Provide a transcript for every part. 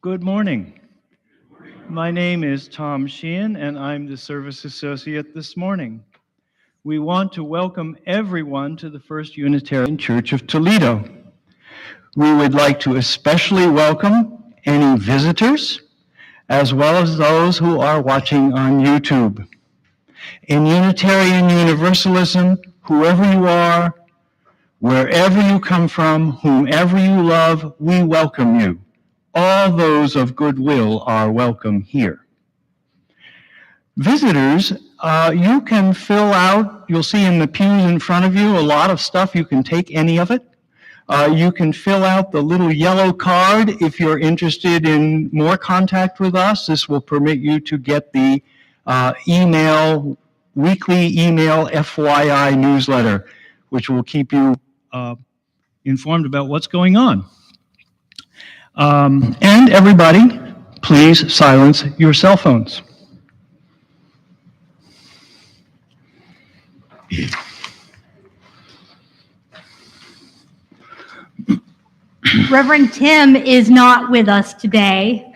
Good morning. My name is Tom Sheehan, and I'm the Service Associate this morning. We want to welcome everyone to the First Unitarian Church of Toledo. We would like to especially welcome any visitors, as well as those who are watching on YouTube. In Unitarian Universalism, whoever you are, wherever you come from, whomever you love, we welcome you. All those of goodwill are welcome here. Visitors, you can fill out, you'll see in the pews in front of you, a lot of stuff. You can take any of it. You can fill out the little yellow card if you're interested in more contact with us. This will permit you to get the weekly email FYI newsletter, which will keep you informed about what's going on. And everybody, please silence your cell phones. Reverend Tim is not with us today,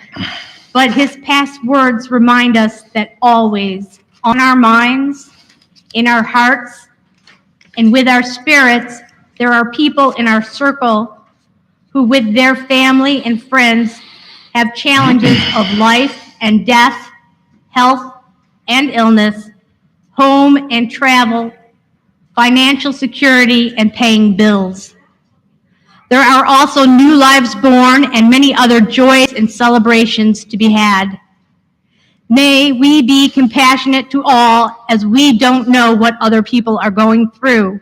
but his past words remind us that always, on our minds, in our hearts, and with our spirits, there are people in our circle who with their family and friends have challenges of life and death, health and illness, home and travel, financial security, and paying bills. There are also new lives born and many other joys and celebrations to be had. May we be compassionate to all, as we don't know what other people are going through.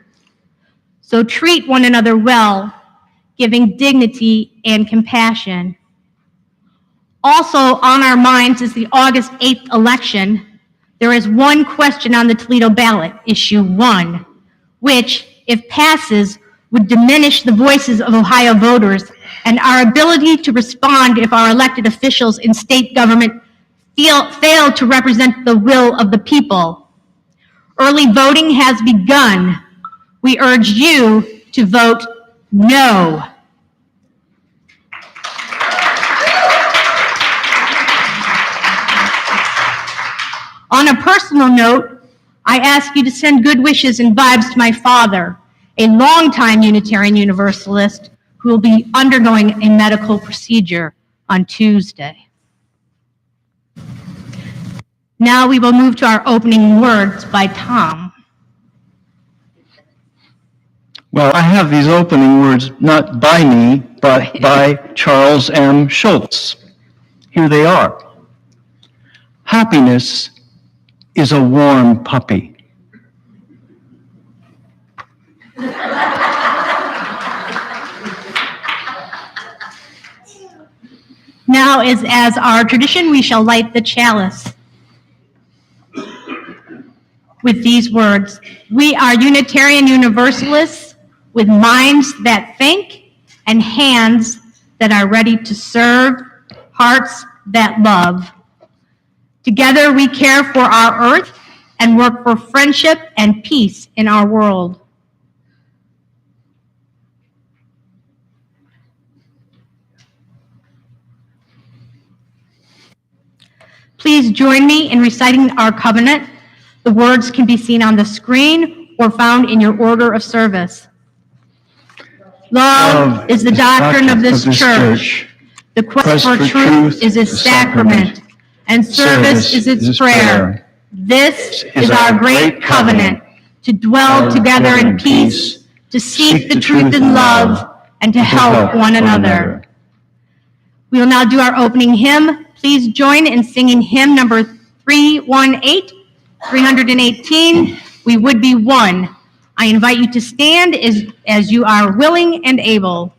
So treat one another well, giving dignity and compassion. Also on our minds is the August 8th election. There is one question on the Toledo ballot, issue 1, which, if passes, would diminish the voices of Ohio voters and our ability to respond if our elected officials in state government fail to represent the will of the people. Early voting has begun. We urge you to vote no. On a personal note, I ask you to send good wishes and vibes to my father, a longtime Unitarian Universalist who will be undergoing a medical procedure on Tuesday. Now we will move to our opening words by Tom. Well, I have these opening words not by me, but by Charles M. Schulz. Here they are. Happiness is a warm puppy. Now, as our tradition, we shall light the chalice. with these words: "We are Unitarian Universalists with minds that think and hands that are ready to serve, hearts that love. Together we care for our earth and work for friendship and peace in our world." Please join me in reciting our covenant. The words can be seen on the screen or found in your order of service. Love is the doctrine of this church. The quest for truth is its sacrament, and service is its prayer. This is our great covenant, to dwell together in peace, to seek the truth in love, and to help one another. We will now do our opening hymn. Please join in singing hymn number 318, "We Would Be One." I invite you to stand as you are willing and able.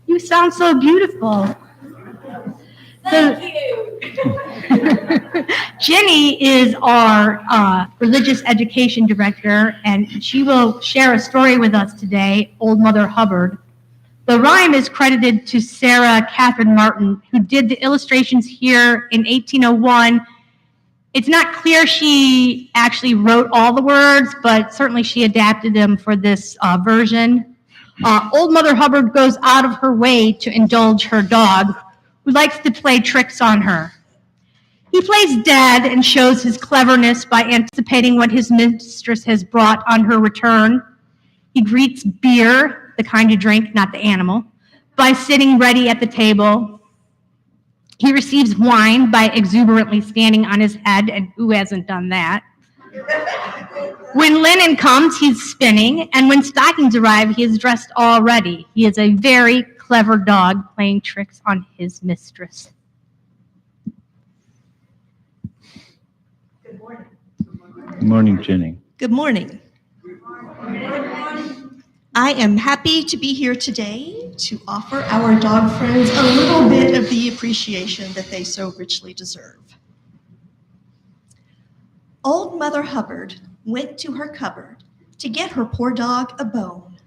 You sound so beautiful. Thank you. Jenny is our religious education director, and she will share a story with us today, Old Mother Hubbard. The rhyme is credited to Sarah Catherine Martin, who did the illustrations here in 1801. It's not clear she actually wrote all the words, but certainly she adapted them for this version. Old Mother Hubbard goes out of her way to indulge her dog, who likes to play tricks on her. He plays dead and shows his cleverness by anticipating what his mistress has brought on her return. He greets beer, the kind you drink, not the animal, by sitting ready at the table. He receives wine by exuberantly standing on his head, and who hasn't done that? When linen comes, he's spinning, and when stockings arrive, he is dressed already. He is a very clever dog playing tricks on his mistress. Good morning. Good morning, Jenny. Good morning. I am happy to be here today to offer our dog friends a little bit of the appreciation that they so richly deserve. Old Mother Hubbard went to her cupboard to get her poor dog a bone.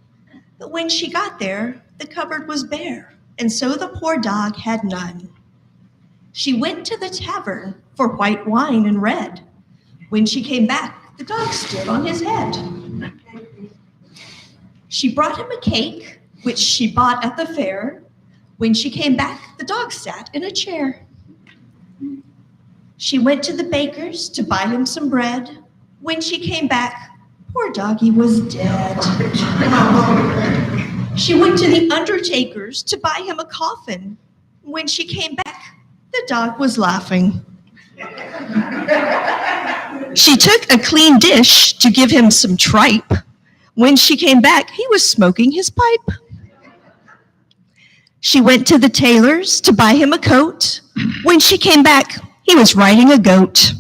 But when she got there, the cupboard was bare, and so the poor dog had none. She went to the tavern for white wine and red. When she came back, the dog stood on his head. She brought him a cake, which she bought at the fair. When she came back, the dog sat in a chair. She went to the baker's to buy him some bread. When she came back, Poor doggy was dead. She went to the undertaker's to buy him a coffin. When she came back, the dog was laughing. She took a clean dish to give him some tripe. When she came back, he was smoking his pipe. She went to the tailor's to buy him a coat. When she came back, he was riding a goat.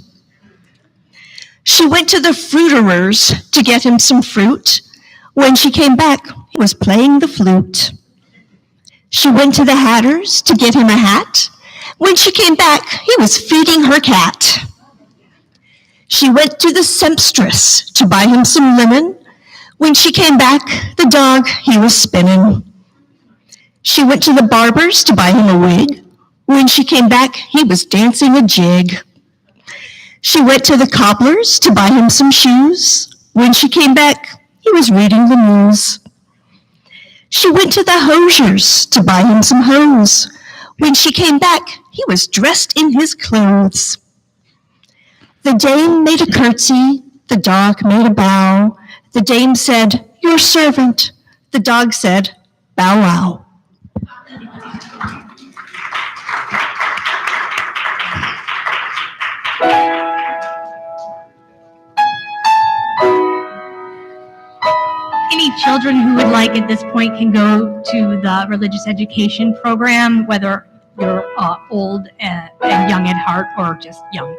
She went to the fruiterer's to get him some fruit. When she came back, he was playing the flute. She went to the hatter's to get him a hat. When she came back, he was feeding her cat. She went to the sempstress to buy him some linen. When she came back, the dog, he was spinning. She went to the barber's to buy him a wig. When she came back, he was dancing a jig. She went to the cobbler's to buy him some shoes. When she came back, he was reading the news. She went to the hosier's to buy him some hose. When she came back, he was dressed in his clothes. The dame made a curtsy, the dog made a bow. The dame said, "Your servant." The dog said, "Bow wow." Any children who would like at this point can go to the religious education program, whether you're old and young at heart or just young.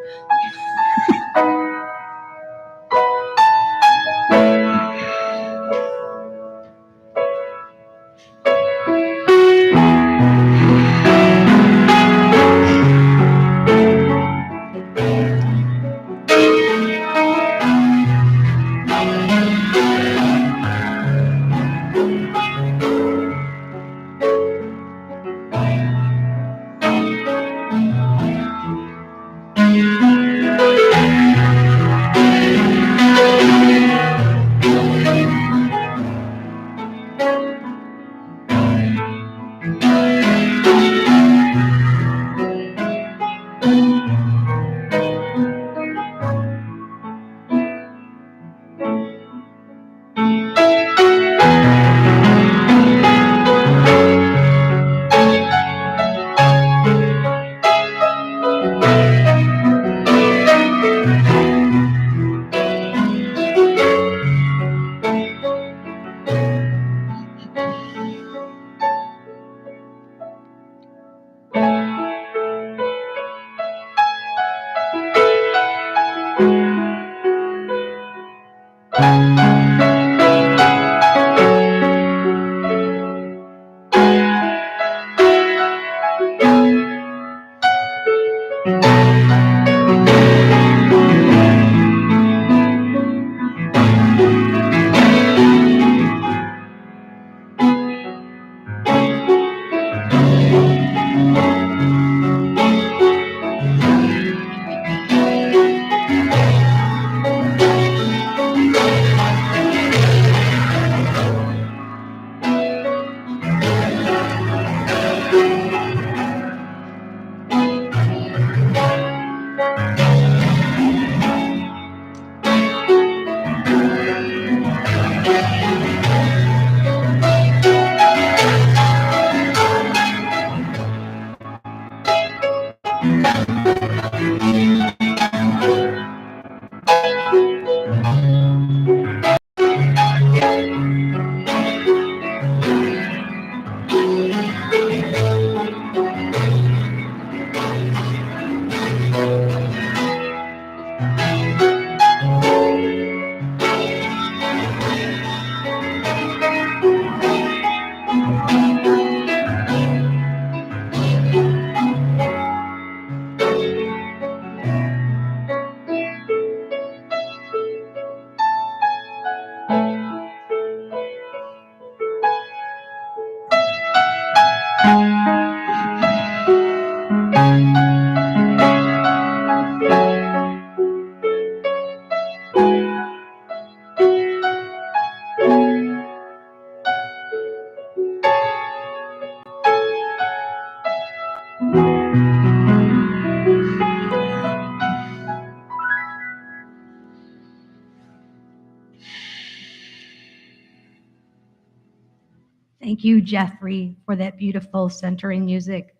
Thank you, Jeffrey, for that beautiful centering music.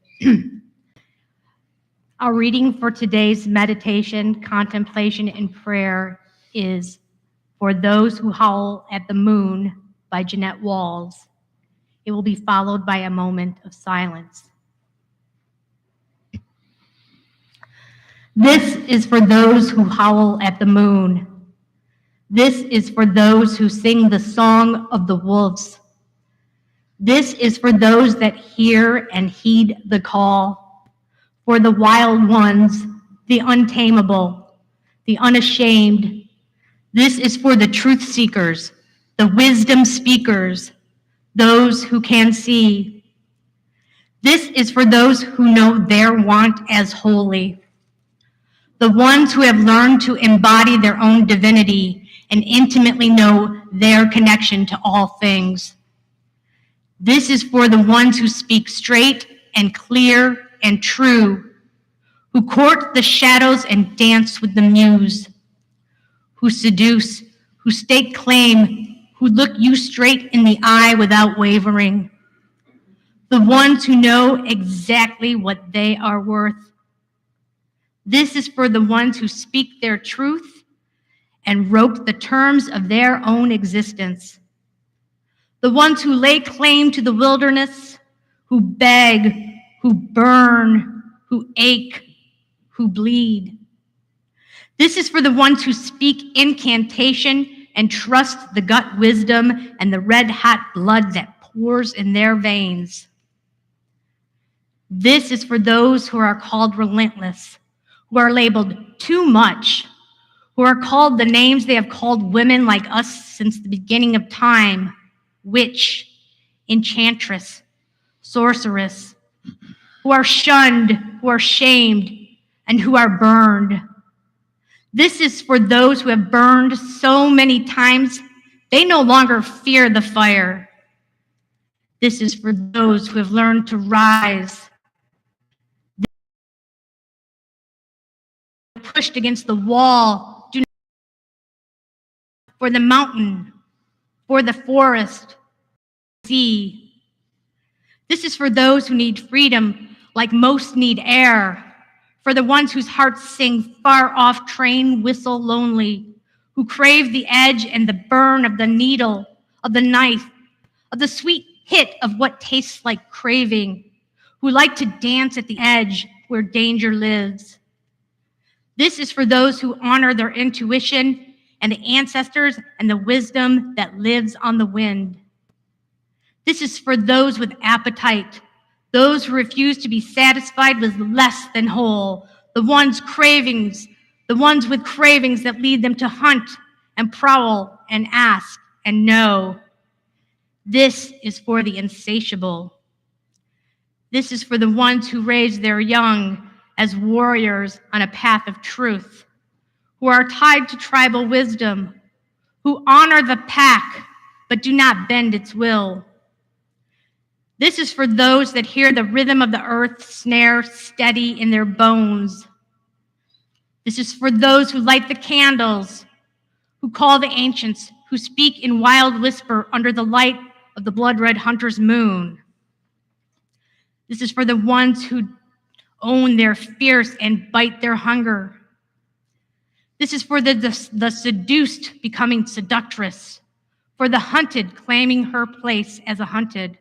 Our reading for today's meditation, contemplation, and prayer is For Those Who Howl at the Moon by Jeanette Walls. It will be followed by a moment of silence. This is for those who howl at the moon. This is for those who sing the song of the wolves. This is for those that hear and heed the call, for the wild ones, the untamable, the unashamed. This is for the truth seekers, the wisdom speakers, those who can see. This is for those who know their want as holy, the ones who have learned to embody their own divinity and intimately know their connection to all things. This is for the ones who speak straight and clear and true, who court the shadows and dance with the muse, who seduce, who stake claim, who look you straight in the eye without wavering, the ones who know exactly what they are worth. This is for the ones who speak their truth and wrote the terms of their own existence, the ones who lay claim to the wilderness, who beg, who burn, who ache, who bleed. This is for the ones who speak incantation and trust the gut wisdom and the red-hot blood that pours in their veins. This is for those who are called relentless, who are labeled too much, who are called the names they have called women like us since the beginning of time: witch, enchantress, sorceress, who are shunned, who are shamed, and who are burned. This is for those who have burned so many times, they no longer fear the fire. This is for those who have learned to rise, pushed against the wall, do not for the mountain, for the forest, sea. This is for those who need freedom like most need air, for the ones whose hearts sing far off train whistle lonely, who crave the edge and the burn of the needle, of the knife, of the sweet hit of what tastes like craving, who like to dance at the edge where danger lives. This is for those who honor their intuition and the ancestors and the wisdom that lives on the wind. This is for those with appetite, those who refuse to be satisfied with less than whole, the ones with cravings that lead them to hunt and prowl and ask and know. This is for the insatiable. This is for the ones who raise their young as warriors on a path of truth, who are tied to tribal wisdom, who honor the pack but do not bend its will. This is for those that hear the rhythm of the earth snare steady in their bones. This is for those who light the candles, who call the ancients, who speak in wild whisper under the light of the blood-red hunter's moon. This is for the ones who own their fierce and bite their hunger. This is for the seduced becoming seductress, for the hunted claiming her place as a hunted,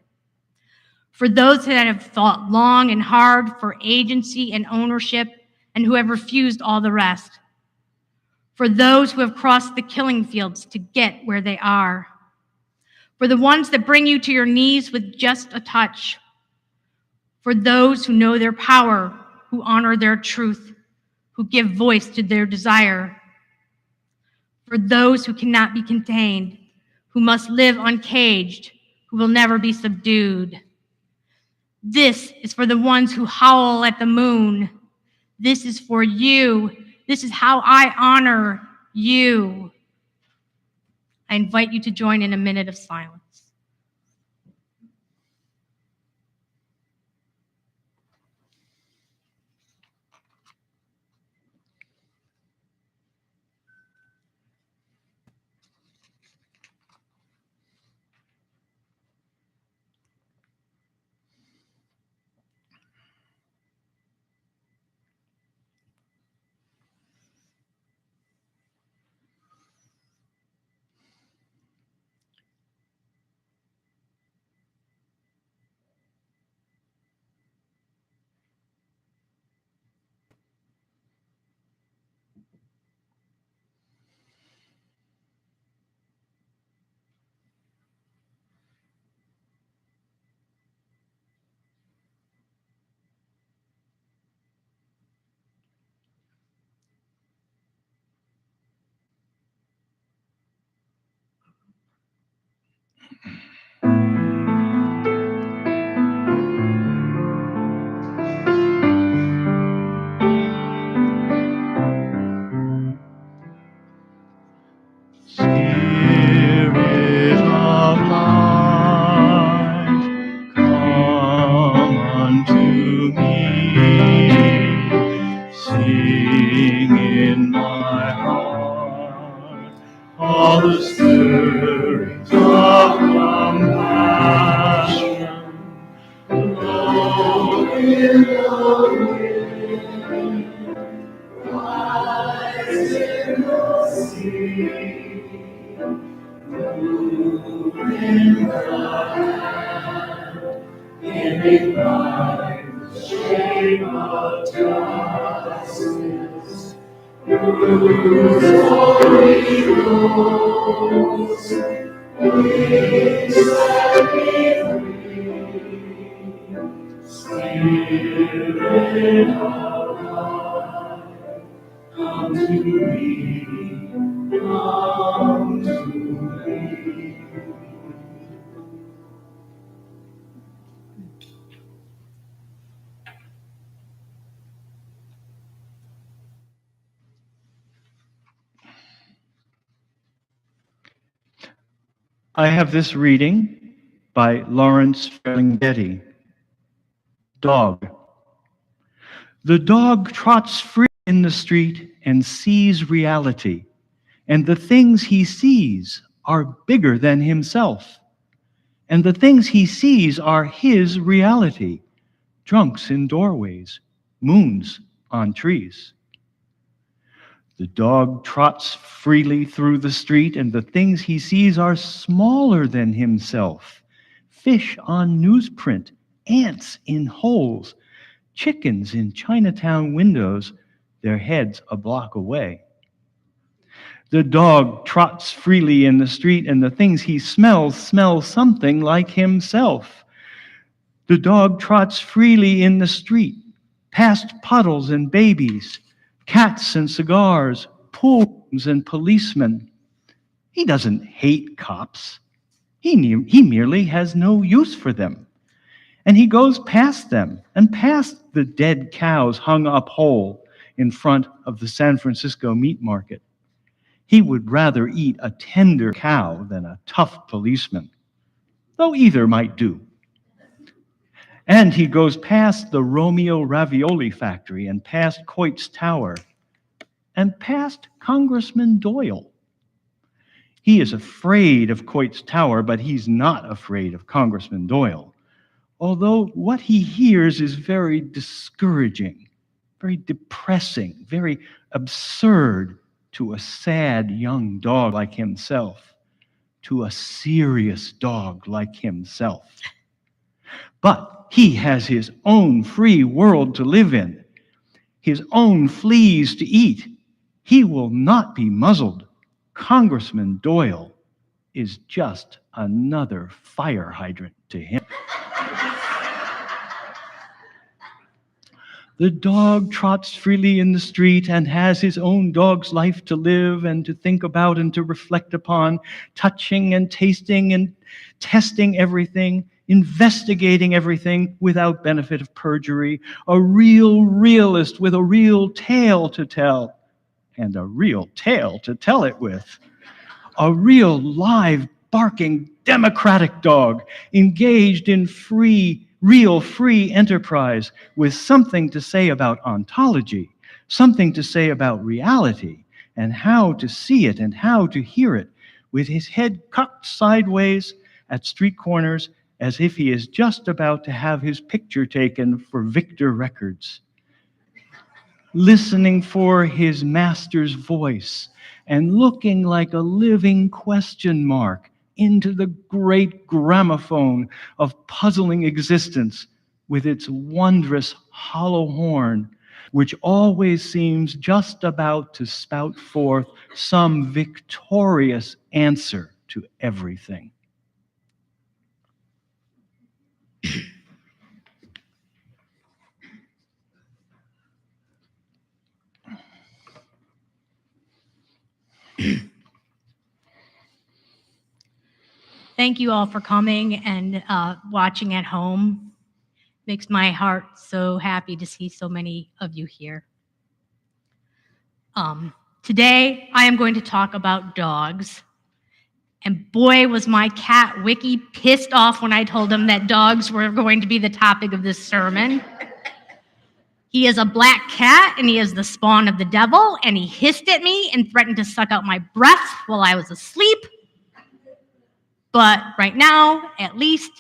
for those that have thought long and hard for agency and ownership and who have refused all the rest, for those who have crossed the killing fields to get where they are, for the ones that bring you to your knees with just a touch, for those who know their power, who honor their truth, who give voice to their desire, for those who cannot be contained, who must live uncaged, who will never be subdued. This is for the ones who howl at the moon. This is for you. This is how I honor you. I invite you to join in a minute of silence. I have this reading by Lawrence Ferlinghetti. Dog. The dog trots free in the street and sees reality, and the things he sees are bigger than himself, and the things he sees are his reality: drunks in doorways, moons on trees. The dog trots freely through the street, and the things he sees are smaller than himself: fish on newsprint, ants in holes, chickens in Chinatown windows, their heads a block away. The dog trots freely in the street, and the things he smells smell something like himself. The dog trots freely in the street, past puddles and babies, cats and cigars, pool rooms and policemen. He doesn't hate cops. He merely has no use for them. And he goes past them and past the dead cows hung up whole in front of the San Francisco meat market. He would rather eat a tender cow than a tough policeman, though either might do. And he goes past the Romeo Ravioli factory and past Coit's Tower and past Congressman Doyle. He is afraid of Coit's Tower, but he's not afraid of Congressman Doyle, although what he hears is very discouraging, very depressing, very absurd to a sad young dog like himself, to a serious dog like himself. But he has his own free world to live in, his own fleas to eat. He will not be muzzled. Congressman Doyle is just another fire hydrant to him. The dog trots freely in the street and has his own dog's life to live and to think about and to reflect upon, touching and tasting and testing everything, investigating everything without benefit of perjury, a real realist with a real tale to tell, and a real tale to tell it with. A real live, barking, democratic dog engaged in real free enterprise with something to say about ontology, something to say about reality, and how to see it and how to hear it, with his head cocked sideways at street corners as if he is just about to have his picture taken for Victor Records, listening for his master's voice and looking like a living question mark into the great gramophone of puzzling existence with its wondrous hollow horn, which always seems just about to spout forth some victorious answer to everything. Thank you all for coming and watching at home. Makes my heart so happy to see so many of you here. Today, I am going to talk about dogs. And boy, was my cat, Wiki, pissed off when I told him that dogs were going to be the topic of this sermon. He is a black cat, and he is the spawn of the devil, and he hissed at me and threatened to suck out my breath while I was asleep. But right now, at least,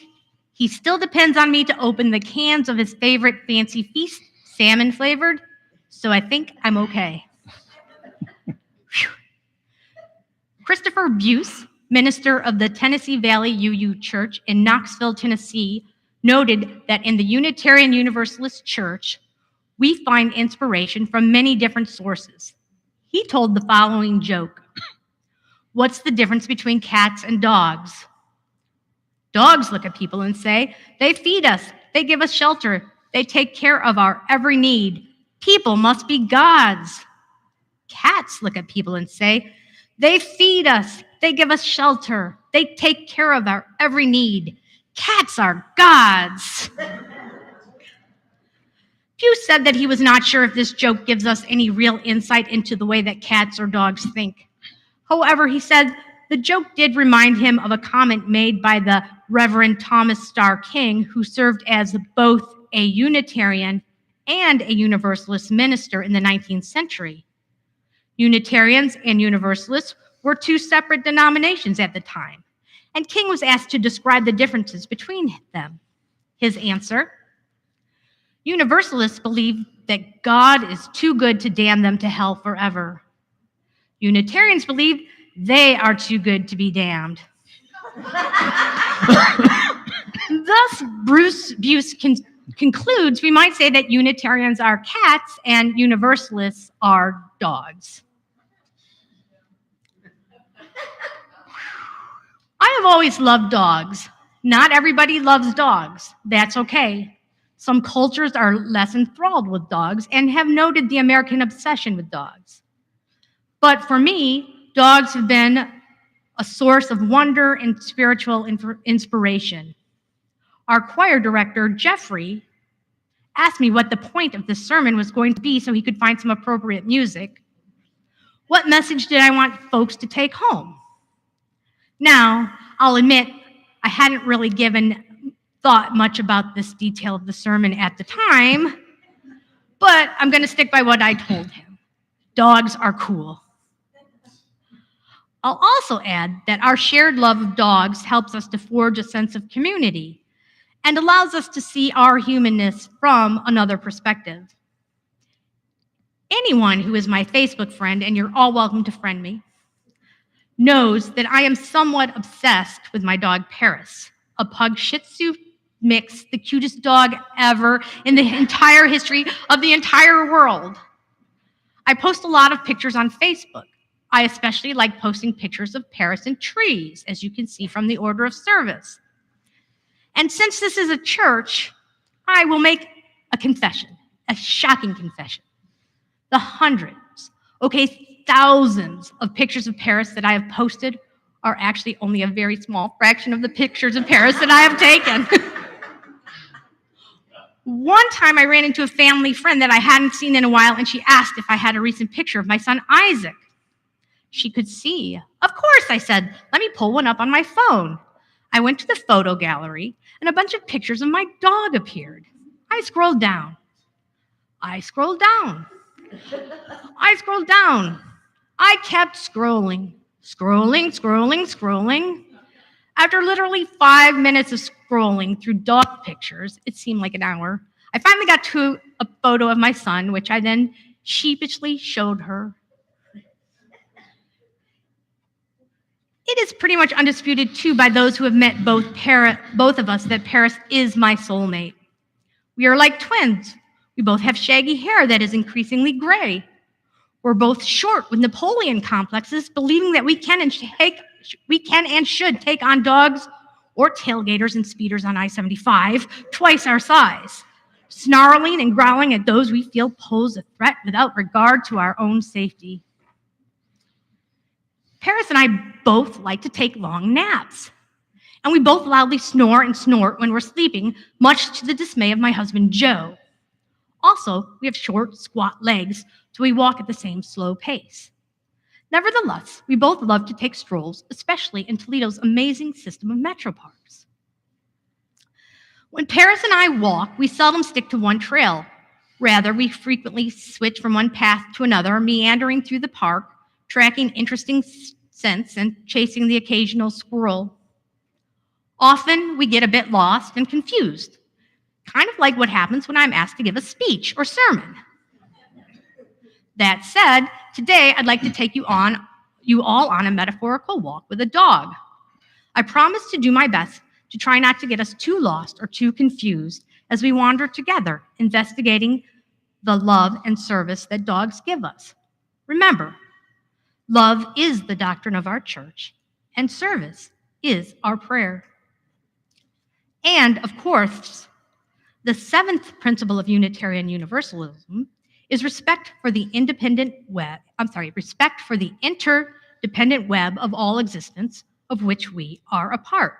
He still depends on me to open the cans of his favorite fancy feast, salmon flavored, so I think I'm okay. Christopher Buse, minister of the Tennessee Valley UU Church in Knoxville, Tennessee, noted that in the Unitarian Universalist Church, we find inspiration from many different sources. He told the following joke. What's the difference between cats and dogs? Dogs look at people and say, they feed us, they give us shelter, they take care of our every need. People must be gods. Cats look at people and say, they feed us, they give us shelter, they take care of our every need. Cats are gods. Pew said that he was not sure if this joke gives us any real insight into the way that cats or dogs think. However, he said the joke did remind him of a comment made by the Reverend Thomas Starr King, who served as both a Unitarian and a Universalist minister in the 19th century. Unitarians and Universalists were two separate denominations at the time, and King was asked to describe the differences between them. His answer, Universalists believe that God is too good to damn them to hell forever. Unitarians believe they are too good to be damned. Thus, Bruce Buse concludes, we might say that Unitarians are cats and Universalists are dogs. I have always loved dogs. Not everybody loves dogs. That's okay. Some cultures are less enthralled with dogs and have noted the American obsession with dogs. But for me, dogs have been a source of wonder and spiritual inspiration. Our choir director, Jeffrey, asked me what the point of this sermon was going to be so he could find some appropriate music. What message did I want folks to take home? Now, I'll admit, I hadn't really given thought much about this detail of the sermon at the time, but I'm going to stick by what I told him. Dogs are cool. I'll also add that our shared love of dogs helps us to forge a sense of community and allows us to see our humanness from another perspective. Anyone who is my Facebook friend, and you're all welcome to friend me, knows that I am somewhat obsessed with my dog Paris, a pug Shih Tzu mix, the cutest dog ever in the entire history of the entire world. I post a lot of pictures on Facebook. I especially like posting pictures of Paris in trees, as you can see from the order of service. And since this is a church, I will make a confession, a shocking confession. The hundreds, thousands of pictures of Paris that I have posted are actually only a very small fraction of the pictures of Paris that I have taken. One time I ran into a family friend that I hadn't seen in a while, and she asked if I had a recent picture of my son Isaac. She could see. Of course, I said, let me pull one up on my phone. I went to the photo gallery, and a bunch of pictures of my dog appeared. I scrolled down. I scrolled down. I scrolled down. I kept scrolling. After literally 5 minutes of scrolling through dog pictures, it seemed like an hour, I finally got to a photo of my son, which I then sheepishly showed her. It is pretty much undisputed, too, by those who have met both of us that Paris is my soulmate. We are like twins. We both have shaggy hair that is increasingly gray. We're both short with Napoleon complexes, believing that we can and should take on dogs or tailgaters and speeders on I-75 twice our size, snarling and growling at those we feel pose a threat without regard to our own safety. Paris and I both like to take long naps, and we both loudly snore and snort when we're sleeping, much to the dismay of my husband, Joe. Also, we have short, squat legs, so we walk at the same slow pace. Nevertheless, we both love to take strolls, especially in Toledo's amazing system of metro parks. When Paris and I walk, we seldom stick to one trail. Rather, we frequently switch from one path to another, meandering through the park, tracking interesting scents and chasing the occasional squirrel. Often we get a bit lost and confused, kind of like what happens when I'm asked to give a speech or sermon. That said, today I'd like to take you all on a metaphorical walk with a dog. I promise to do my best to try not to get us too lost or too confused as we wander together, investigating the love and service that dogs give us. Remember, love is the doctrine of our church, and service is our prayer. And of course, the seventh principle of Unitarian Universalism is respect for the interdependent web of all existence of which we are a part.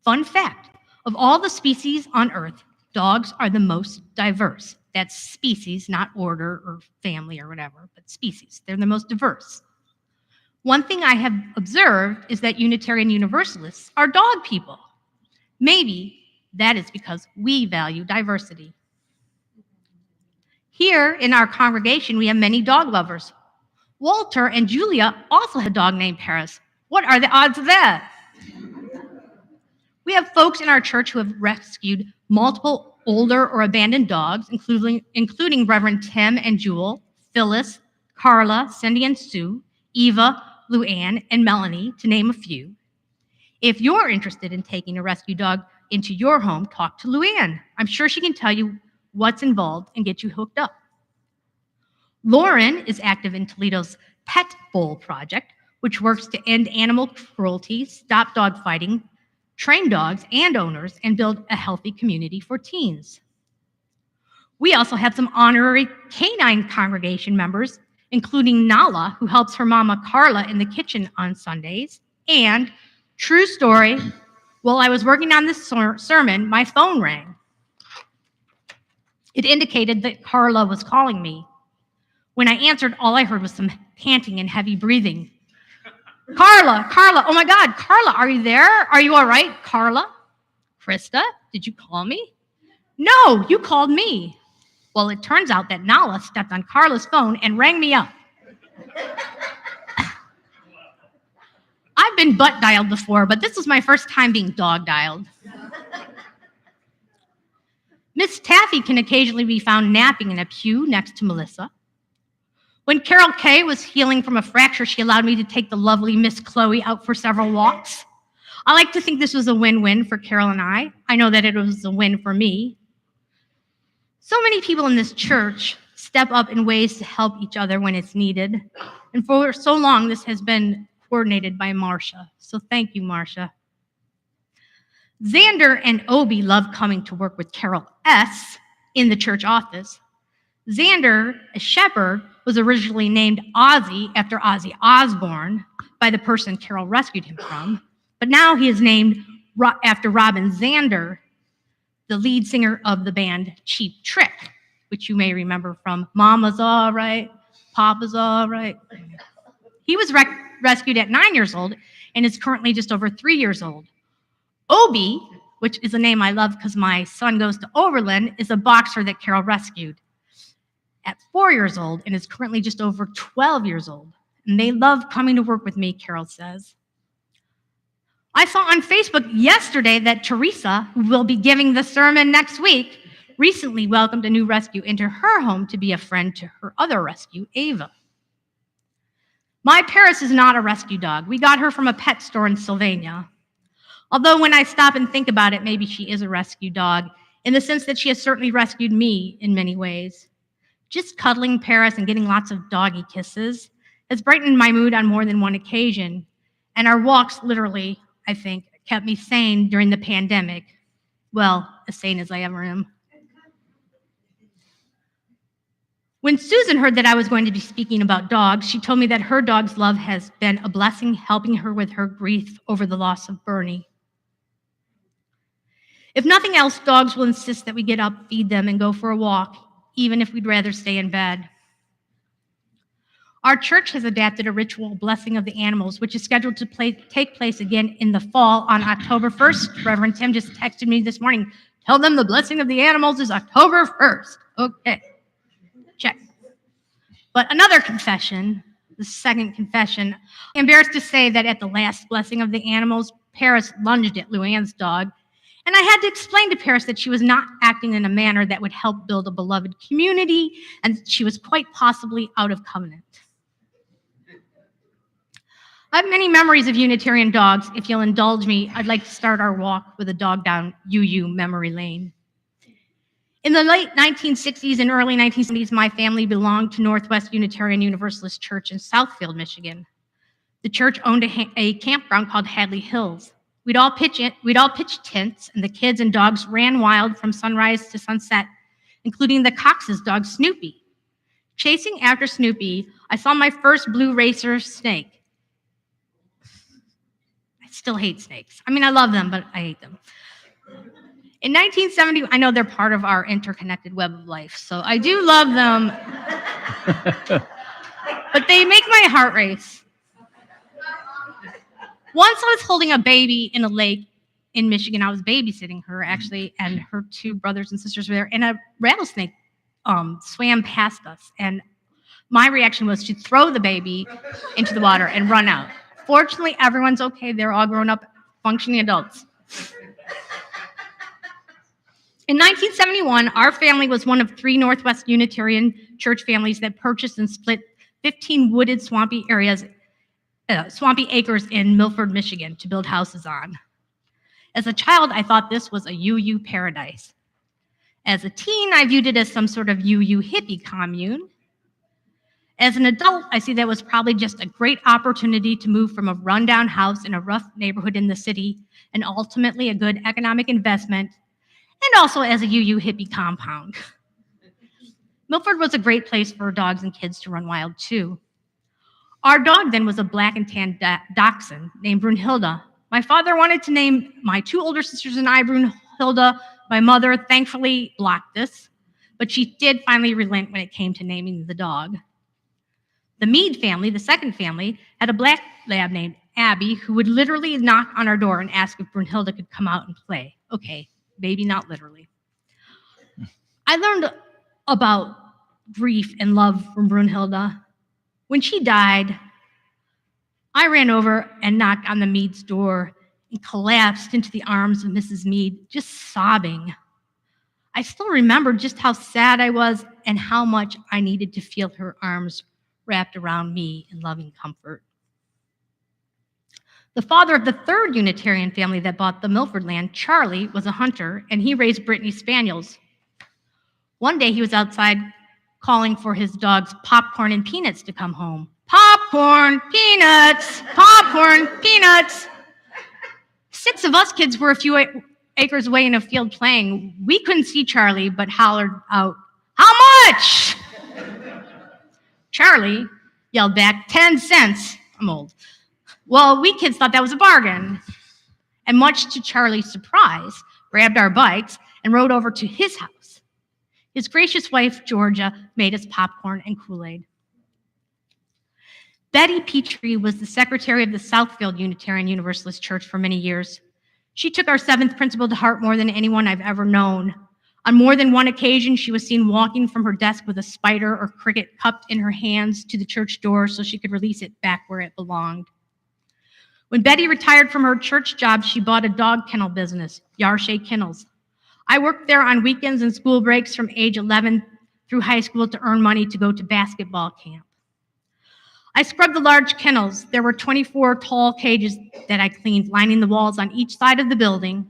Fun fact, of all the species on Earth, dogs are the most diverse. That's species, not order or family or whatever, but species. They're the most diverse. One thing I have observed is that Unitarian Universalists are dog people. Maybe that is because we value diversity. Here in our congregation, we have many dog lovers. Walter and Julia also have a dog named Paris. What are the odds of that? We have folks in our church who have rescued multiple older or abandoned dogs, including Reverend Tim and Jewel, Phyllis, Carla, Cindy and Sue, Eva, Luann, and Melanie, to name a few. If you're interested in taking a rescue dog into your home, talk to Luann. I'm sure she can tell you what's involved and get you hooked up. Lauren is active in Toledo's Pet Bowl project, which works to end animal cruelty, stop dog fighting, train dogs and owners, and build a healthy community for teens. We also have some honorary canine congregation members, including Nala, who helps her mama Carla in the kitchen on Sundays. And, true story, while I was working on this sermon, my phone rang. It indicated that Carla was calling me. When I answered, all I heard was some panting and heavy breathing. Carla, oh my God, Carla, are you there? Are you all right, Carla? Krista, did you call me? No, you called me. Well, it turns out that Nala stepped on Carla's phone and rang me up. I've been butt dialed before, but this was my first time being dog dialed. Miss Taffy can occasionally be found napping in a pew next to Melissa. When Carol Kay was healing from a fracture, she allowed me to take the lovely Miss Chloe out for several walks. I like to think this was a win-win for Carol and I. I know that it was a win for me. So many people in this church step up in ways to help each other when it's needed. And for so long, this has been coordinated by Marcia. So thank you, Marcia. Xander and Obi love coming to work with Carol S. in the church office. Xander, a shepherd, was originally named Ozzy after Ozzy Osbourne by the person Carol rescued him from, but now he is named after Robin Zander, the lead singer of the band Cheap Trick, which you may remember from Mama's All Right, Papa's All Right. He was rescued at 9 years old and is currently just over 3 years old. Obi, which is a name I love because my son goes to Oberlin, is a boxer that Carol rescued at 4 years old and is currently just over 12 years old. And they love coming to work with me, Carol says. I saw on Facebook yesterday that Teresa, who will be giving the sermon next week, recently welcomed a new rescue into her home to be a friend to her other rescue, Ava. My Paris is not a rescue dog. We got her from a pet store in Sylvania. Although when I stop and think about it, maybe she is a rescue dog, in the sense that she has certainly rescued me in many ways. Just cuddling Paris and getting lots of doggy kisses has brightened my mood on more than one occasion. And our walks literally, I think, kept me sane during the pandemic. Well, as sane as I ever am. When Susan heard that I was going to be speaking about dogs, she told me that her dog's love has been a blessing, helping her with her grief over the loss of Bernie. If nothing else, dogs will insist that we get up, feed them, and go for a walk, even if we'd rather stay in bed. Our church has adapted a ritual blessing of the animals, which is scheduled to take place again in the fall on October 1st. Reverend Tim just texted me this morning. Tell them the blessing of the animals is October 1st. Okay, check. But another confession, the second confession, I'm embarrassed to say that at the last blessing of the animals, Paris lunged at Luann's dog, and I had to explain to Paris that she was not acting in a manner that would help build a beloved community, and she was quite possibly out of covenant. I have many memories of Unitarian dogs. If you'll indulge me, I'd like to start our walk with a dog down UU memory lane. In the late 1960s and early 1970s, my family belonged to Northwest Unitarian Universalist Church in Southfield, Michigan. The church owned a campground called Hadley Hills. We'd all pitch tents, and the kids and dogs ran wild from sunrise to sunset, including the Cox's dog, Snoopy. Chasing after Snoopy, I saw my first blue racer snake. I still hate snakes. I mean, I love them, but I hate them. In 1970, I know they're part of our interconnected web of life, so I do love them, but they make my heart race. Once I was holding a baby in a lake in Michigan. I was babysitting her, actually, and her two brothers and sisters were there, and a rattlesnake swam past us. And my reaction was to throw the baby into the water and run out. Fortunately, everyone's okay. They're all grown up, functioning adults. In 1971, our family was one of 3 Northwest Unitarian church families that purchased and split 15 wooded swampy acres in Milford, Michigan to build houses on. As a child, I thought this was a UU paradise. As a teen, I viewed it as some sort of UU hippie commune. As an adult, I see that was probably just a great opportunity to move from a rundown house in a rough neighborhood in the city and ultimately a good economic investment, and also as a UU hippie compound. Milford was a great place for dogs and kids to run wild too. Our dog then was a black and tan dachshund named Brunhilde. My father wanted to name my 2 older sisters and I Brunhilde. My mother thankfully blocked this, but she did finally relent when it came to naming the dog. The Mead family, the second family, had a black lab named Abby who would literally knock on our door and ask if Brunhilde could come out and play. Okay, maybe not literally. I learned about grief and love from Brunhilde. When she died, I ran over and knocked on the Mead's door and collapsed into the arms of Mrs. Mead, just sobbing. I still remember just how sad I was and how much I needed to feel her arms wrapped around me in loving comfort. The father of the 3rd Unitarian family that bought the Milford land, Charlie, was a hunter, and he raised Brittany Spaniels. One day he was outside calling for his dogs Popcorn and Peanuts to come home. Popcorn, peanuts, popcorn, peanuts. 6 of us kids were a few acres away in a field playing. We couldn't see Charlie, but hollered out, "How much?" Charlie yelled back, 10 cents. I'm old. Well, we kids thought that was a bargain. And much to Charlie's surprise, grabbed our bikes and rode over to his house. His gracious wife, Georgia, made us popcorn and Kool-Aid. Betty Petrie was the secretary of the Southfield Unitarian Universalist Church for many years. She took our 7th principle to heart more than anyone I've ever known. On more than one occasion, she was seen walking from her desk with a spider or cricket cupped in her hands to the church door so she could release it back where it belonged. When Betty retired from her church job, she bought a dog kennel business, Yarshay Kennels. I worked there on weekends and school breaks from age 11 through high school to earn money to go to basketball camp. I scrubbed the large kennels. There were 24 tall cages that I cleaned, lining the walls on each side of the building.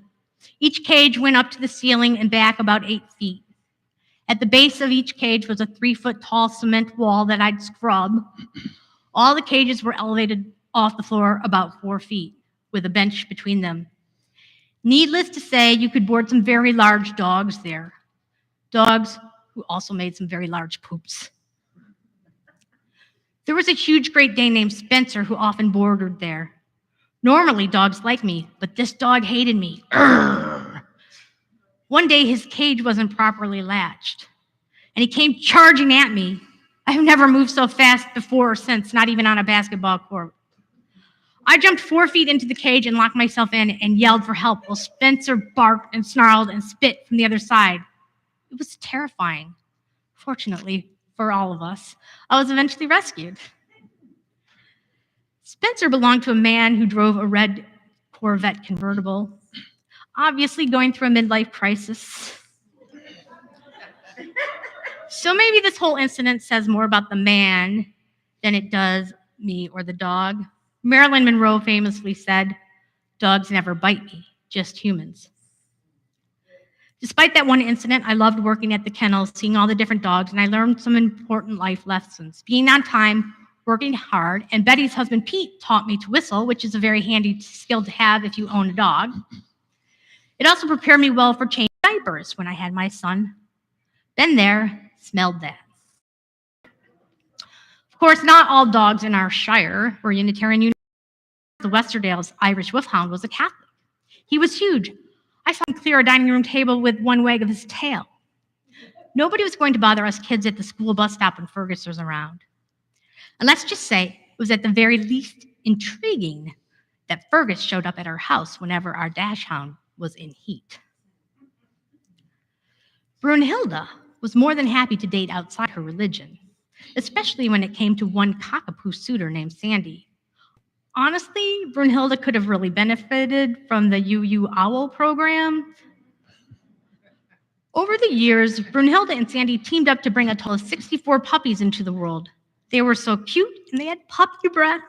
Each cage went up to the ceiling and back about 8 feet. At the base of each cage was a 3-foot tall cement wall that I'd scrub. All the cages were elevated off the floor about 4 feet, with a bench between them. Needless to say, you could board some very large dogs there. Dogs who also made some very large poops. There was a huge Great Dane named Spencer who often boarded there. Normally, dogs like me, but this dog hated me. Urgh. One day, his cage wasn't properly latched, and he came charging at me. I have never moved so fast before or since, not even on a basketball court. I jumped 4 feet into the cage and locked myself in and yelled for help while Spencer barked and snarled and spit from the other side. It was terrifying. Fortunately for all of us, I was eventually rescued. Spencer belonged to a man who drove a red Corvette convertible, obviously going through a midlife crisis. So maybe this whole incident says more about the man than it does me or the dog. Marilyn Monroe famously said, "Dogs never bite me, just humans." Despite that one incident, I loved working at the kennel, seeing all the different dogs, and I learned some important life lessons. Being on time, working hard, and Betty's husband Pete taught me to whistle, which is a very handy skill to have if you own a dog. It also prepared me well for changing diapers when I had my son. Been there, smelled that. Of course, not all dogs in our shire were Unitarian. The Westerdale's Irish Wolfhound was a Catholic. He was huge. I saw him clear a dining room table with one wag of his tail. Nobody was going to bother us kids at the school bus stop when Fergus was around. And let's just say it was at the very least intriguing that Fergus showed up at our house whenever our dachshund was in heat. Brunhilde was more than happy to date outside her religion, especially when it came to one cockapoo suitor named Sandy. Honestly, Brunhilde could have really benefited from the UU Owl program. Over the years, Brunhilde and Sandy teamed up to bring a total of 64 puppies into the world. They were so cute and they had puppy breath,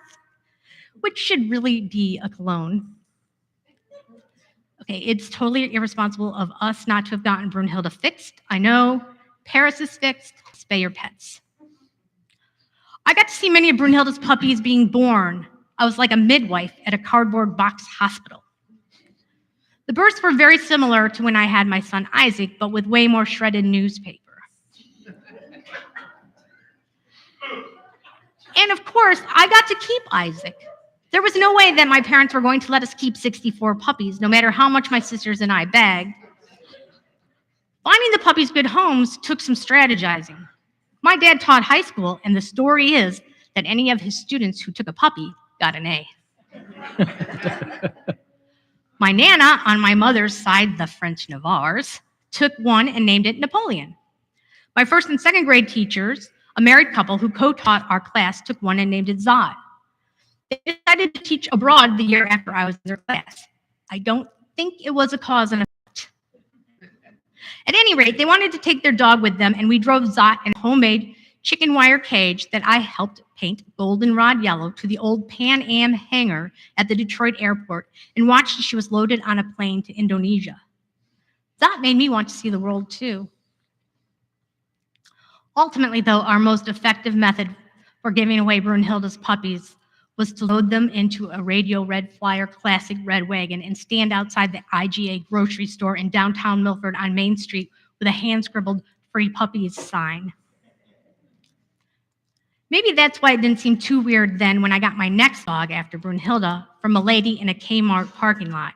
which should really be a cologne. Okay, it's totally irresponsible of us not to have gotten Brunhilde fixed. I know, Paris is fixed, spay your pets. I got to see many of Brunhilde's puppies being born. I was like a midwife at a cardboard box hospital. The births were very similar to when I had my son Isaac, but with way more shredded newspaper. And of course, I got to keep Isaac. There was no way that my parents were going to let us keep 64 puppies, no matter how much my sisters and I begged. Finding the puppies good homes took some strategizing. My dad taught high school, and the story is that any of his students who took a puppy got an A. My Nana, on my mother's side, the French Navarres, took one and named it Napoleon. My first and second grade teachers, a married couple who co-taught our class, took one and named it Zod. They decided to teach abroad the year after I was in their class. I don't think it was a cause and effect. At any rate, they wanted to take their dog with them, and we drove Zot in a homemade chicken wire cage that I helped paint goldenrod yellow to the old Pan Am hangar at the Detroit airport and watched as she was loaded on a plane to Indonesia. That made me want to see the world too. Ultimately, though, our most effective method for giving away Brunhilde's puppies was to load them into a Radio Red Flyer classic red wagon and stand outside the IGA grocery store in downtown Milford on Main Street with a hand-scribbled "Free Puppies" sign. Maybe that's why it didn't seem too weird then when I got my next dog after Brunhilde from a lady in a Kmart parking lot.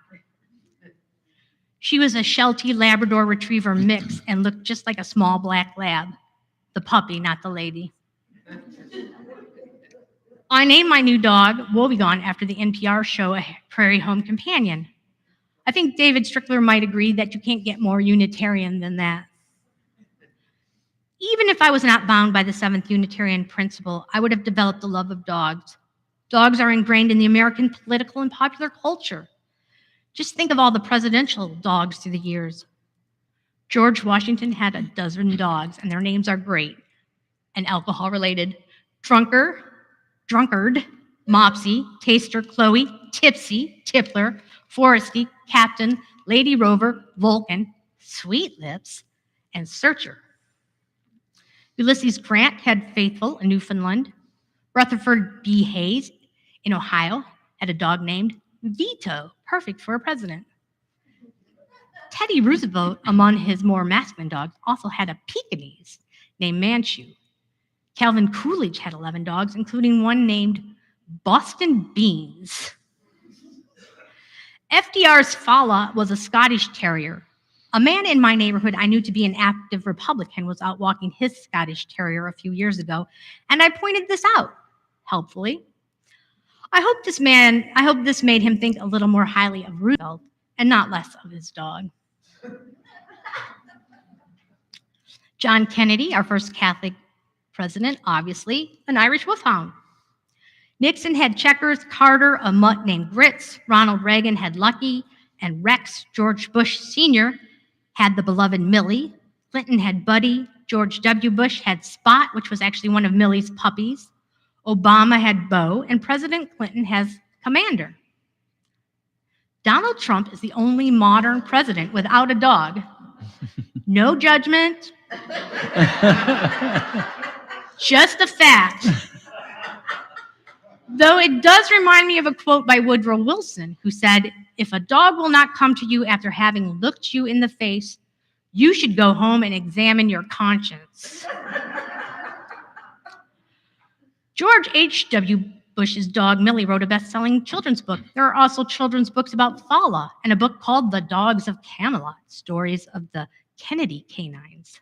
She was a Sheltie Labrador Retriever mix and looked just like a small black lab. The puppy, not the lady. I named my new dog Woebegone after the NPR show A Prairie Home Companion. I think David Strickler might agree that you can't get more Unitarian than that. Even if I was not bound by the seventh Unitarian principle, I would have developed a love of dogs. Dogs are ingrained in the American political and popular culture. Just think of all the presidential dogs through the years. George Washington had a dozen dogs, and their names are great and alcohol-related. Drunkard, Mopsy, Taster, Chloe, Tipsy, Tippler, Foresty, Captain, Lady Rover, Vulcan, Sweet Lips, and Searcher. Ulysses Grant had Faithful in Newfoundland. Rutherford B. Hayes in Ohio had a dog named Vito, perfect for a president. Teddy Roosevelt, among his more masculine dogs, also had a Pekingese named Manchu. Calvin Coolidge had 11 dogs, including one named Boston Beans. FDR's Fala was a Scottish Terrier. A man in my neighborhood I knew to be an active Republican was out walking his Scottish Terrier a few years ago, and I pointed this out, helpfully. I hope this made him think a little more highly of Roosevelt and not less of his dog. John Kennedy, our first Catholic president, obviously an Irish Wolfhound. Nixon had Checkers, Carter, a mutt named Grits, Ronald Reagan had Lucky, and Rex, George Bush Sr., had the beloved Millie. Clinton had Buddy. George W. Bush had Spot, which was actually one of Millie's puppies. Obama had Bo, and President Clinton has Commander. Donald Trump is the only modern president without a dog. No judgment. Just a fact. Though it does remind me of a quote by Woodrow Wilson, who said, "If a dog will not come to you after having looked you in the face, you should go home and examine your conscience." George H.W. Bush's dog Millie wrote a best-selling children's book. There are also children's books about Fala and a book called The Dogs of Camelot, stories of the Kennedy canines.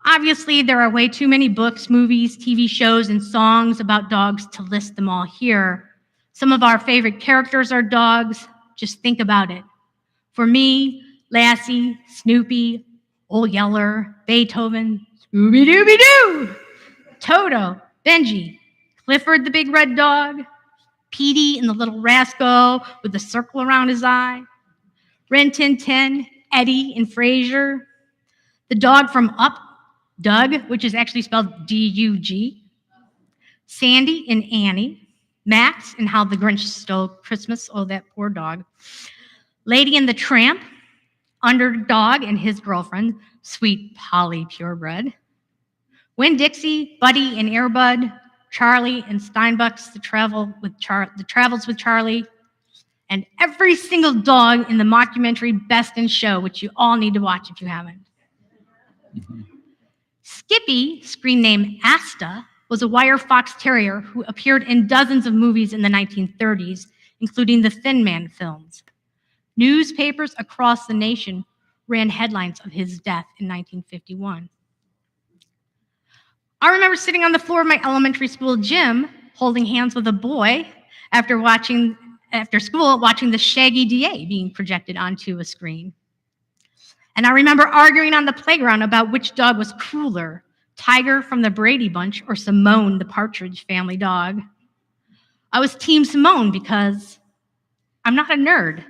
Obviously, there are way too many books, movies, TV shows, and songs about dogs to list them all here. Some of our favorite characters are dogs. Just think about it. For me, Lassie, Snoopy, Old Yeller, Beethoven, Scooby-Dooby-Doo, Toto, Benji, Clifford the Big Red Dog, Petey and the Little Rascal with the circle around his eye, Rin Tin Tin, Eddie and Frasier, the dog from Up, Doug, which is actually spelled D-U-G, Sandy and Annie, Max and How the Grinch Stole Christmas, oh, that poor dog, Lady and the Tramp, Underdog and his girlfriend, Sweet Polly Purebred, Winn-Dixie, Buddy and Airbud, Charlie and Steinbuck's The Travels with Charlie, and every single dog in the mockumentary Best in Show, which you all need to watch if you haven't. Mm-hmm. Skippy, screen name Asta, was a wire fox terrier who appeared in dozens of movies in the 1930s, including the Thin Man films. Newspapers across the nation ran headlines of his death in 1951. I remember sitting on the floor of my elementary school gym, holding hands with a boy after school, watching the Shaggy DA being projected onto a screen. And I remember arguing on the playground about which dog was cooler, Tiger from the Brady Bunch or Simone, the Partridge Family dog. I was Team Simone because I'm not a nerd.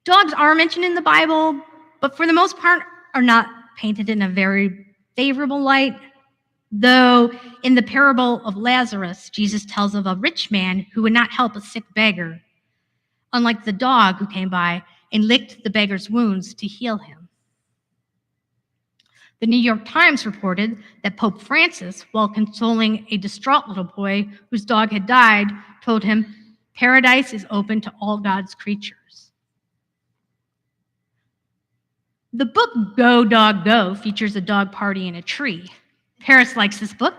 Dogs are mentioned in the Bible, but for the most part are not painted in a very favorable light. Though in the parable of Lazarus, Jesus tells of a rich man who would not help a sick beggar, unlike the dog who came by and licked the beggar's wounds to heal him. The New York Times reported that Pope Francis, while consoling a distraught little boy whose dog had died, told him, "Paradise is open to all God's creatures." The book Go, Dog, Go features a dog party in a tree. Paris likes this book.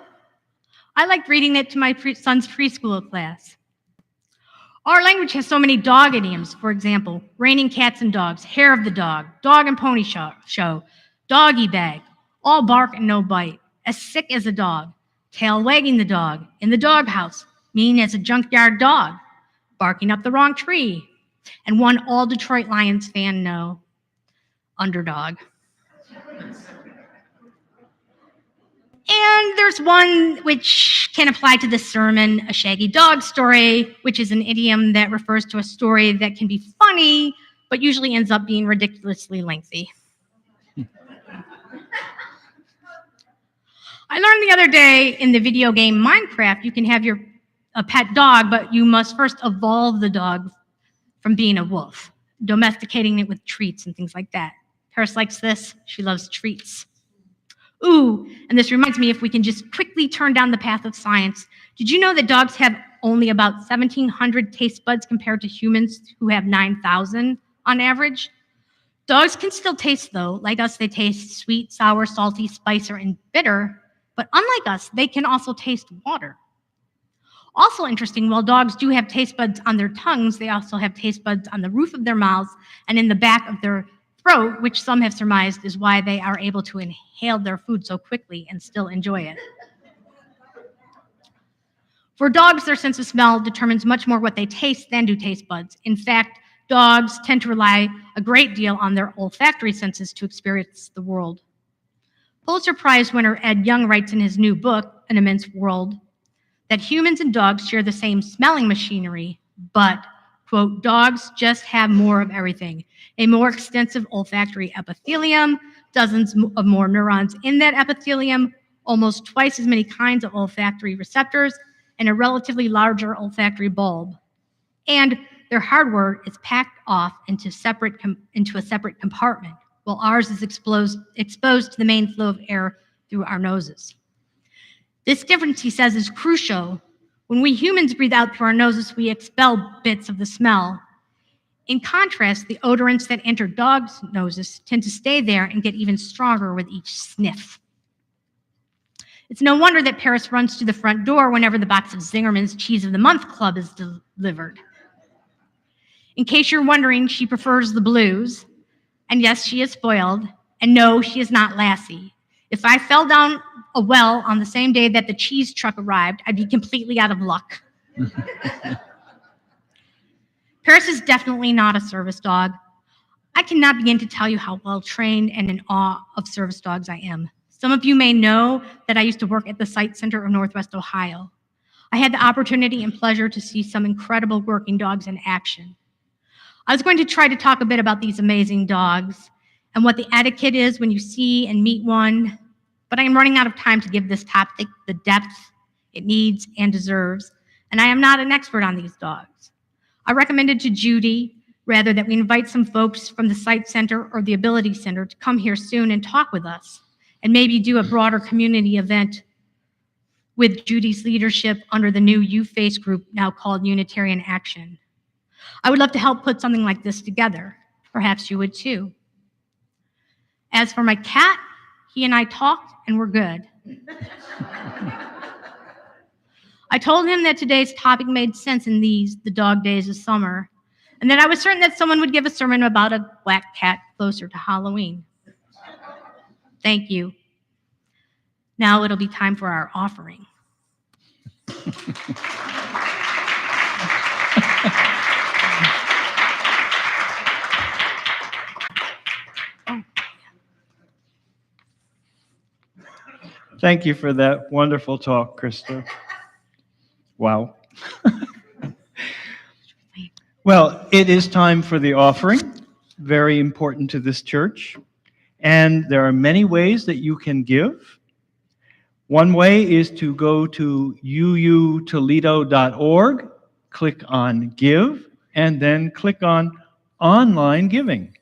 I liked reading it to my son's preschool class. Our language has so many dog idioms. For example, raining cats and dogs, hair of the dog and pony show, doggy bag, all bark and no bite, as sick as a dog, tail wagging the dog, in the doghouse, mean as a junkyard dog, barking up the wrong tree, and one all Detroit Lions fan know, underdog. And there's one which can apply to this sermon, a shaggy dog story, which is an idiom that refers to a story that can be funny, but usually ends up being ridiculously lengthy. I learned the other day in the video game Minecraft, you can have a pet dog, but you must first evolve the dog from being a wolf, domesticating it with treats and things like that. Paris likes this. She loves treats. Ooh, and this reminds me, if we can just quickly turn down the path of science, did you know that dogs have only about 1,700 taste buds compared to humans who have 9,000 on average? Dogs can still taste, though. Like us, they taste sweet, sour, salty, spicy, and bitter. But unlike us, they can also taste water. Also interesting, while dogs do have taste buds on their tongues, they also have taste buds on the roof of their mouths and in the back of their throat, which some have surmised is why they are able to inhale their food so quickly and still enjoy it. For dogs, their sense of smell determines much more what they taste than do taste buds. In fact, dogs tend to rely a great deal on their olfactory senses to experience the world. Pulitzer Prize winner Ed Young writes in his new book, An Immense World, that humans and dogs share the same smelling machinery, but, quote, dogs just have more of everything. A more extensive olfactory epithelium, dozens of more neurons in that epithelium, almost twice as many kinds of olfactory receptors, and a relatively larger olfactory bulb. And their hardware is packed off into a separate compartment, while ours is exposed to the main flow of air through our noses. This difference, he says, is crucial. When we humans breathe out through our noses, we expel bits of the smell. In contrast, the odorants that enter dogs' noses tend to stay there and get even stronger with each sniff. It's no wonder that Paris runs to the front door whenever the box of Zingerman's Cheese of the Month Club is delivered. In case you're wondering, she prefers the blues. And yes, she is spoiled. And no, she is not Lassie. If I fell down a well on the same day that the cheese truck arrived, I'd be completely out of luck. Paris is definitely not a service dog. I cannot begin to tell you how well trained and in awe of service dogs I am. Some of you may know that I used to work at the Sight Center of Northwest Ohio. I had the opportunity and pleasure to see some incredible working dogs in action. I was going to try to talk a bit about these amazing dogs and what the etiquette is when you see and meet one, but I am running out of time to give this topic the depth it needs and deserves, and I am not an expert on these dogs. I recommended to Judy, rather, that we invite some folks from the Sight Center or the Ability Center to come here soon and talk with us, and maybe do a broader community event with Judy's leadership under the new U-Face group now called Unitarian Action. I would love to help put something like this together. Perhaps you would too. As for my cat, he and I talked and we're good. I told him that today's topic made sense in the dog days of summer, and that I was certain that someone would give a sermon about a black cat closer to Halloween. Thank you. Now it'll be time for our offering. Thank you for that wonderful talk, Krista. Wow. Well, it is time for the offering, very important to this church. And there are many ways that you can give. One way is to go to uutoledo.org, click on Give, and then click on Online Giving.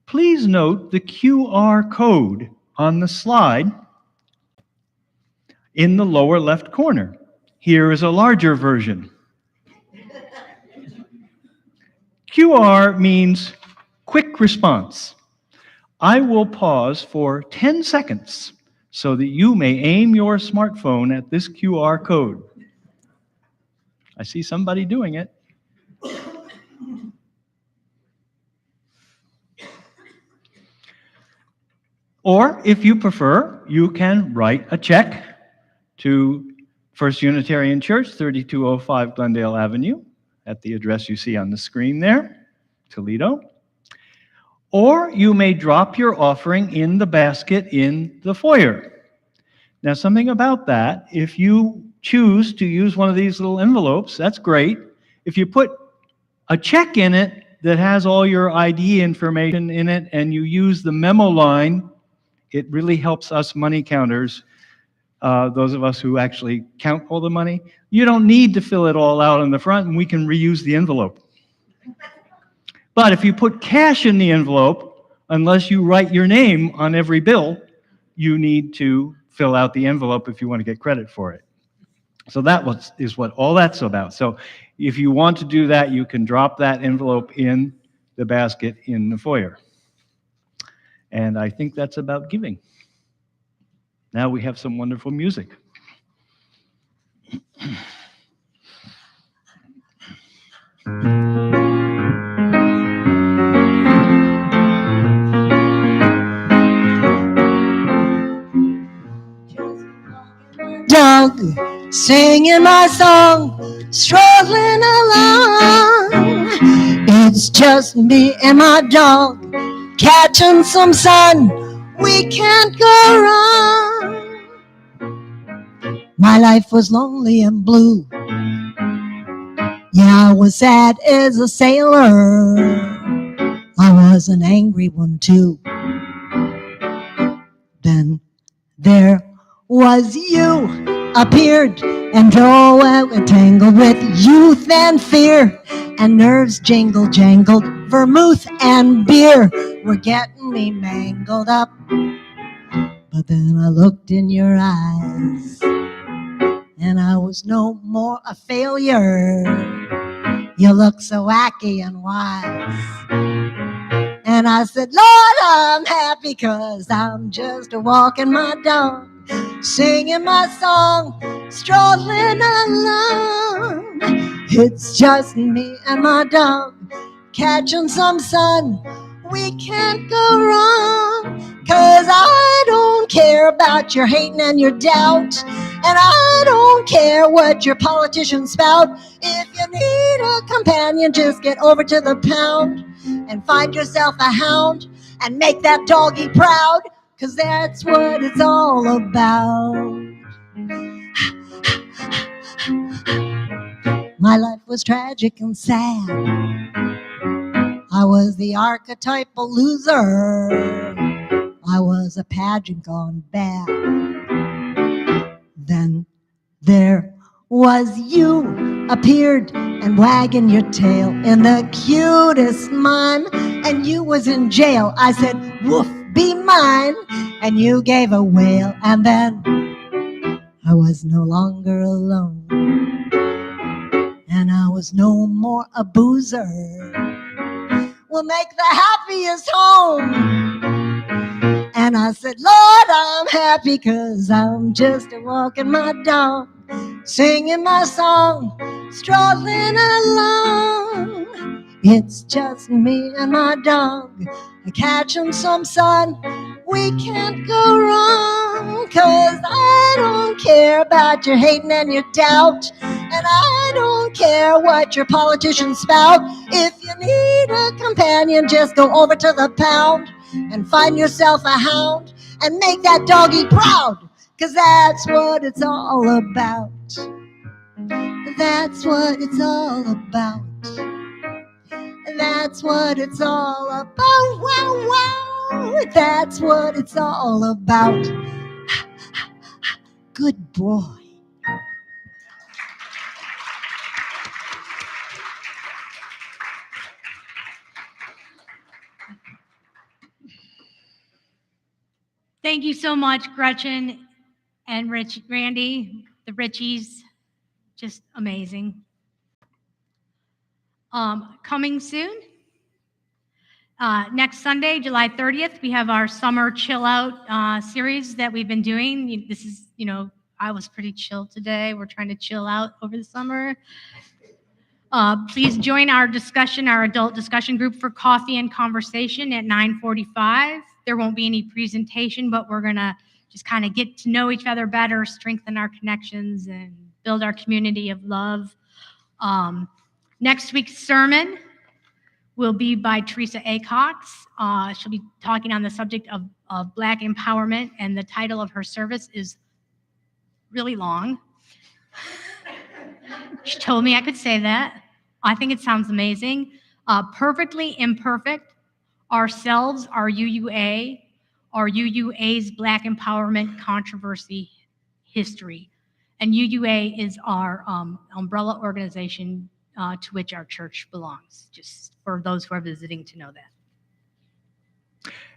Please note the QR code on the slide in the lower left corner. Here is a larger version. QR means quick response. I will pause for 10 seconds so that you may aim your smartphone at this QR code. I see somebody doing it. Or, if you prefer, you can write a check to First Unitarian Church, 3205 Glendale Avenue, at the address you see on the screen there, Toledo. Or you may drop your offering in the basket in the foyer. Now, something about that, if you choose to use one of these little envelopes, that's great. If you put a check in it that has all your ID information in it and you use the memo line, it really helps us money counters, those of us who actually count all the money. You don't need to fill it all out in the front, and we can reuse the envelope. But if you put cash in the envelope, unless you write your name on every bill, you need to fill out the envelope if you want to get credit for it. So that is what all that's about. So if you want to do that, you can drop that envelope in the basket in the foyer. And I think that's about giving. Now we have some wonderful music. Dog, singing my song, struggling along. It's just me and my dog, catching some sun, we can't go wrong. My life was lonely and blue. Yeah, I was sad as a sailor. I was an angry one too. Then there was you, appeared and drove out entangled with youth and fear, and nerves jingled, jangled, vermouth and beer were getting me mangled up. But then I looked in your eyes, and I was no more a failure. You look so wacky and wise. And I said, Lord, I'm happy 'cause I'm just a walking my dog, singing my song, strolling along. It's just me and my dog, catching some sun. We can't go wrong, 'cause I don't care about your hating and your doubt, and I don't care what your politicians spout. If you need a companion, just get over to the pound and find yourself a hound and make that doggy proud, 'cause that's what it's all about. My life was tragic and sad. I was the archetypal loser. I was a pageant gone bad. Then there was you, appeared and wagging your tail in the cutest mime, and you was in jail. I said, woof, be mine, and you gave a wail, and then I was no longer alone, and I was no more a boozer. We'll make the happiest home. And I said, Lord, I'm happy 'cause I'm just a walking my dog, singing my song, strolling along. It's just me and my dog, catching some sun. We can't go wrong, 'cause I don't care about your hating and your doubt, and I don't care what your politicians spout. If you need a companion, just go over to the pound and find yourself a hound and make that doggy proud, 'cause that's what it's all about. That's what it's all about. That's what it's all about. Wow, wow. That's what it's all about. Good boy. Thank you so much, Gretchen and Randy, the Richies. Just amazing. Coming soon. Next Sunday, July 30th, we have our summer chill out series that we've been doing. This is, I was pretty chill today. We're trying to chill out over the summer. Please join our discussion, our adult discussion group for coffee and conversation at 9:45. There won't be any presentation, but we're going to just kind of get to know each other better, strengthen our connections, and build our community of love. Next week's sermon will be by Teresa A. Cox. She'll be talking on the subject of Black empowerment, and the title of her service is really long. She told me I could say that. I think it sounds amazing. Perfectly Imperfect, Ourselves, Our UUA, or UUA's Black Empowerment Controversy History. And UUA is our umbrella organization to which our church belongs, just for those who are visiting to know that.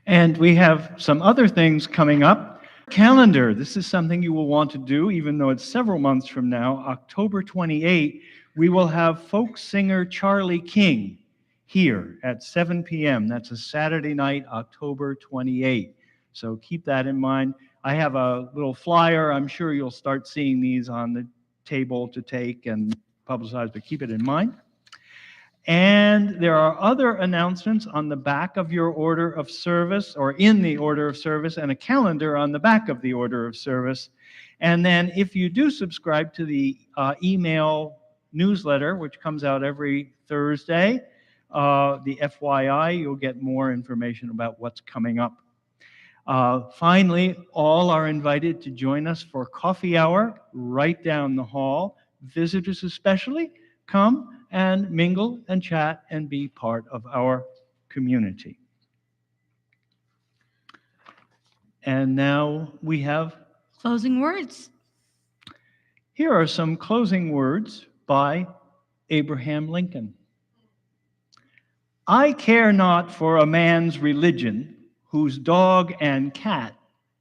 And we have some other things coming up. Calendar, this is something you will want to do, even though it's several months from now. October 28, we will have folk singer Charlie King here at 7 p.m. That's a Saturday night, October 28. So keep that in mind. I have a little flyer. I'm sure you'll start seeing these on the table to take and publicize, but keep it in mind. And there are other announcements on the back of your order of service, or in the order of service, and a calendar on the back of the order of service. And then if you do subscribe to the email newsletter, which comes out every Thursday, the FYI, you'll get more information about what's coming up. Finally, all are invited to join us for coffee hour right down the hall. Visitors especially, come and mingle and chat and be part of our community. And now we have, Closing words. here are some closing words by Abraham Lincoln. I care not for a man's religion, whose dog and cat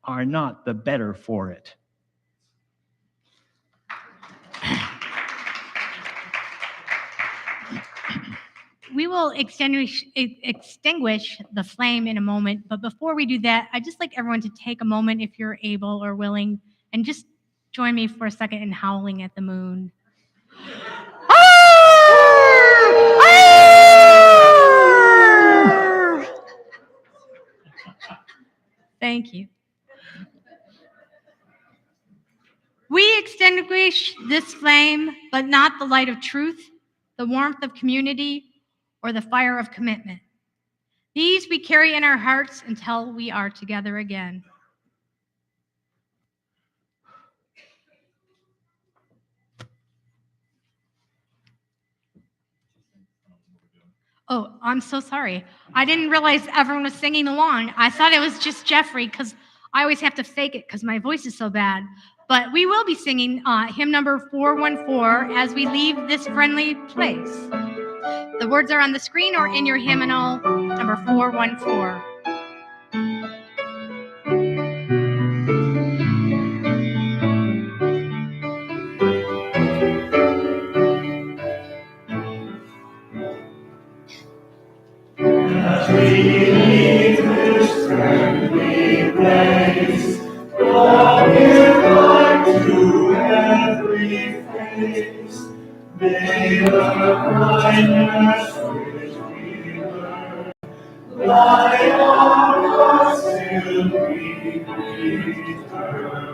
are not the better for it. We will extinguish the flame in a moment, but before we do that, I'd just like everyone to take a moment, if you're able or willing, and just join me for a second in howling at the moon. Thank you. We extinguish this flame, but not the light of truth, the warmth of community, or the fire of commitment. These we carry in our hearts until we are together again. Oh, I'm so sorry. I didn't realize everyone was singing along. I thought it was just Jeffrey, because I always have to fake it because my voice is so bad. But we will be singing hymn number 414 as we leave this friendly place. The words are on the screen or in your hymnal, number 414. As we leave this friendly place, God give light to every face. May the kindness which we learn light on us till we return.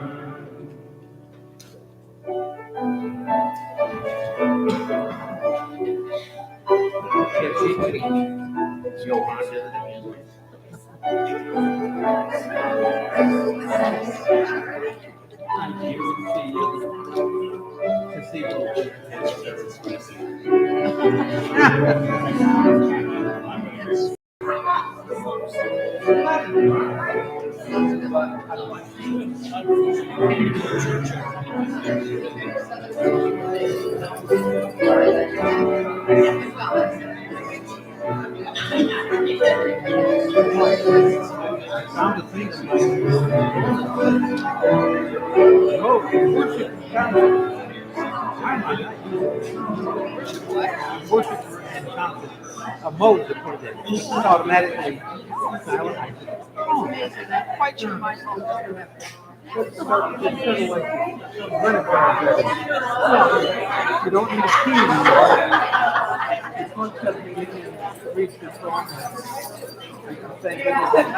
A mode to put it in. It's automatically silent. Oh, quite sure my phone. You don't need a key anymore. It's one step you can reach the song. You can say that.